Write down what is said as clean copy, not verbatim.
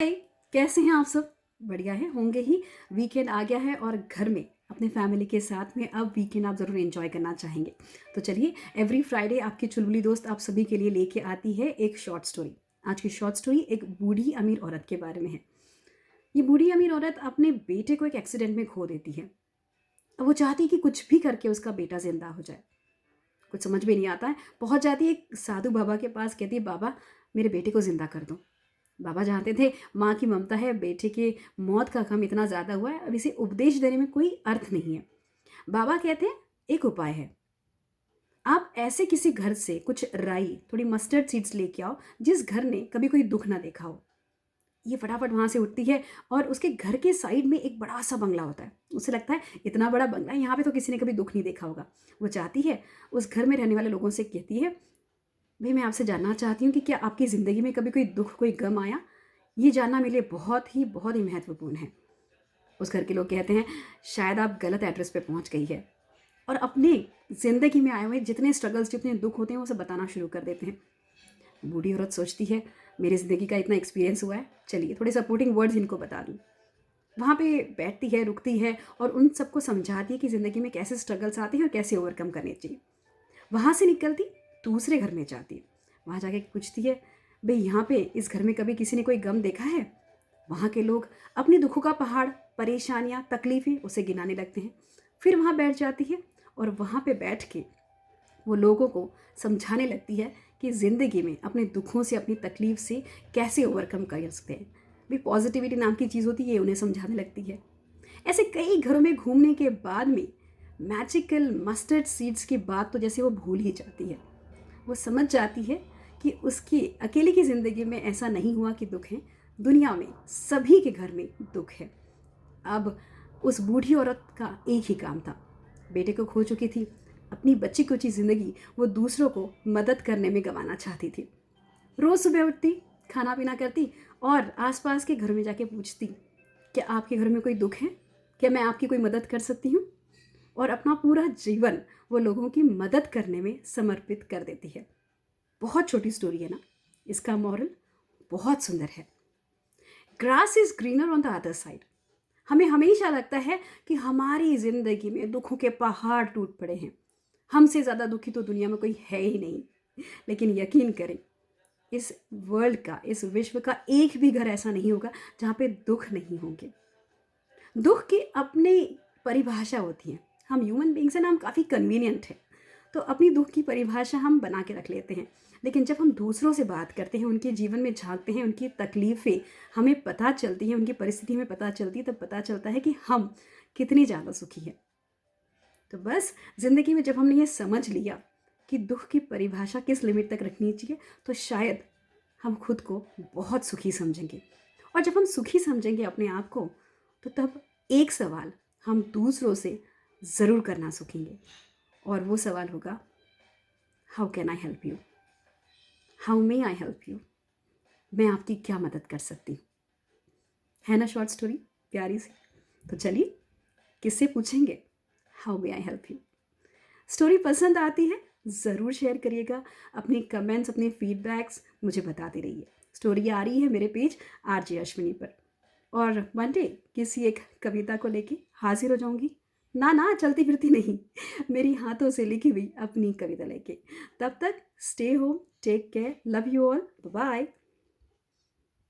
हाय, कैसे हैं आप सब? बढ़िया है होंगे ही। वीकेंड आ गया है और घर में अपने फैमिली के साथ में अब वीकेंड आप ज़रूर एंजॉय करना चाहेंगे। तो चलिए, एवरी फ्राइडे आपकी चुलबुली दोस्त आप सभी के लिए लेके आती है एक शॉर्ट स्टोरी। आज की शॉर्ट स्टोरी एक बूढ़ी अमीर औरत के बारे में है। ये बूढ़ी अमीर औरत अपने बेटे को एक एक्सीडेंट में खो देती है। अब वो चाहती है कि कुछ भी करके उसका बेटा जिंदा हो जाए। कुछ समझ में नहीं आता है, पहुंच जाती है एक साधु बाबा के पास, कहती है बाबा मेरे बेटे को जिंदा कर दो। बाबा जानते थे माँ की ममता है, बेटे के मौत का गम इतना ज़्यादा हुआ है, अब इसे उपदेश देने में कोई अर्थ नहीं है। बाबा कहते हैं एक उपाय है, आप ऐसे किसी घर से कुछ राई थोड़ी मस्टर्ड सीड्स लेके आओ जिस घर ने कभी कोई दुख ना देखा हो। ये फटाफट वहाँ से उठती है और उसके घर के साइड में एक बड़ा सा बंगला होता है। उसे लगता है इतना बड़ा बंगला, यहाँ पे तो किसी ने कभी दुख नहीं देखा होगा। वो चाहती है, उस घर में रहने वाले लोगों से कहती है, भाई मैं आपसे जानना चाहती हूँ कि क्या आपकी ज़िंदगी में कभी कोई दुख कोई गम आया? ये जानना मेरे लिए बहुत ही महत्वपूर्ण है। उस घर के लोग कहते हैं शायद आप गलत एड्रेस पे पहुंच गई है, और अपने ज़िंदगी में आए हुए जितने स्ट्रगल्स जितने दुख होते हैं वो सब बताना शुरू कर देते हैं। बूढ़ी औरत सोचती है मेरी ज़िंदगी का इतना एक्सपीरियंस हुआ है, चलिए थोड़े सपोर्टिंग वर्ड्स इनको बता दूँ। वहाँ पे बैठती है, रुकती है और उन सबको समझाती है कि ज़िंदगी में कैसे स्ट्रगल्स आते हैं और कैसे ओवरकम करने चाहिए। वहाँ से निकलती दूसरे घर में जाती है। वहाँ जाके पूछती है, भाई यहाँ पे इस घर में कभी किसी ने कोई गम देखा है? वहाँ के लोग अपने दुखों का पहाड़, परेशानियाँ, तकलीफ़ें उसे गिनाने लगते हैं। फिर वहाँ बैठ जाती है और वहाँ पे बैठ के वो लोगों को समझाने लगती है कि ज़िंदगी में अपने दुखों से, अपनी तकलीफ़ से कैसे ओवरकम कर सकते हैं। भी पॉजिटिविटी नाम की चीज़ होती है, ये उन्हें समझाने लगती है। ऐसे कई घरों में घूमने के बाद में मैजिकल मस्टर्ड सीड्स की बात तो जैसे वो भूल ही जाती है। वो समझ जाती है कि उसकी अकेले की ज़िंदगी में ऐसा नहीं हुआ कि दुख है, दुनिया में सभी के घर में दुख है। अब उस बूढ़ी औरत का एक ही काम था, बेटे को खो चुकी थी, अपनी बच्ची कुची ज़िंदगी वो दूसरों को मदद करने में गंवाना चाहती थी। रोज़ सुबह उठती, खाना पीना करती और आसपास के घर में जाके पूछती, क्या आपके घर में कोई दुख है? क्या मैं आपकी कोई मदद कर सकती हूँ? और अपना पूरा जीवन वो लोगों की मदद करने में समर्पित कर देती है। बहुत छोटी स्टोरी है ना, इसका मॉरल बहुत सुंदर है। Grass is greener on the other side. हमें हमेशा लगता है कि हमारी जिंदगी में दुखों के पहाड़ टूट पड़े हैं, हमसे ज़्यादा दुखी तो दुनिया में कोई है ही नहीं। लेकिन यकीन करें, इस वर्ल्ड का, इस विश्व का एक भी घर ऐसा नहीं होगा जहाँ पे दुख नहीं होंगे। दुख की अपनी परिभाषा होती है। हम ह्यूमन बींग्स हैं ना, हम काफ़ी कन्वीनियंट हैं, तो अपनी दुख की परिभाषा हम बना के रख लेते हैं। लेकिन जब हम दूसरों से बात करते हैं, उनके जीवन में झांकते हैं, उनकी तकलीफ़ें हमें पता चलती हैं, उनकी परिस्थिति हमें पता चलती है, तब पता चलता है कि हम कितने ज़्यादा सुखी हैं। तो बस ज़िंदगी में जब हमने ये समझ लिया कि दुख की परिभाषा किस लिमिट तक रखनी चाहिए, तो शायद हम खुद को बहुत सुखी समझेंगे। और जब हम सुखी समझेंगे अपने आप को, तो तब एक सवाल हम दूसरों से ज़रूर करना सीखेंगे, और वो सवाल होगा, how can I help you? How may I help you? मैं आपकी क्या मदद कर सकती हूँ? है ना शॉर्ट स्टोरी प्यारी सी? तो चलिए, किससे पूछेंगे how may I help you? Story पसंद आती है ज़रूर शेयर करिएगा, अपने कमेंट्स, अपने फीडबैक्स मुझे बताते रहिए। स्टोरी आ रही है मेरे पेज RJ अश्विनी पर, और मंडे किसी एक कविता को लेके हाजिर हो जाऊंगी। ना ना, चलती फिरती नहीं, मेरी हाथों से लिखी हुई अपनी कविता लेके। तब तक stay home, take care, love you all, bye.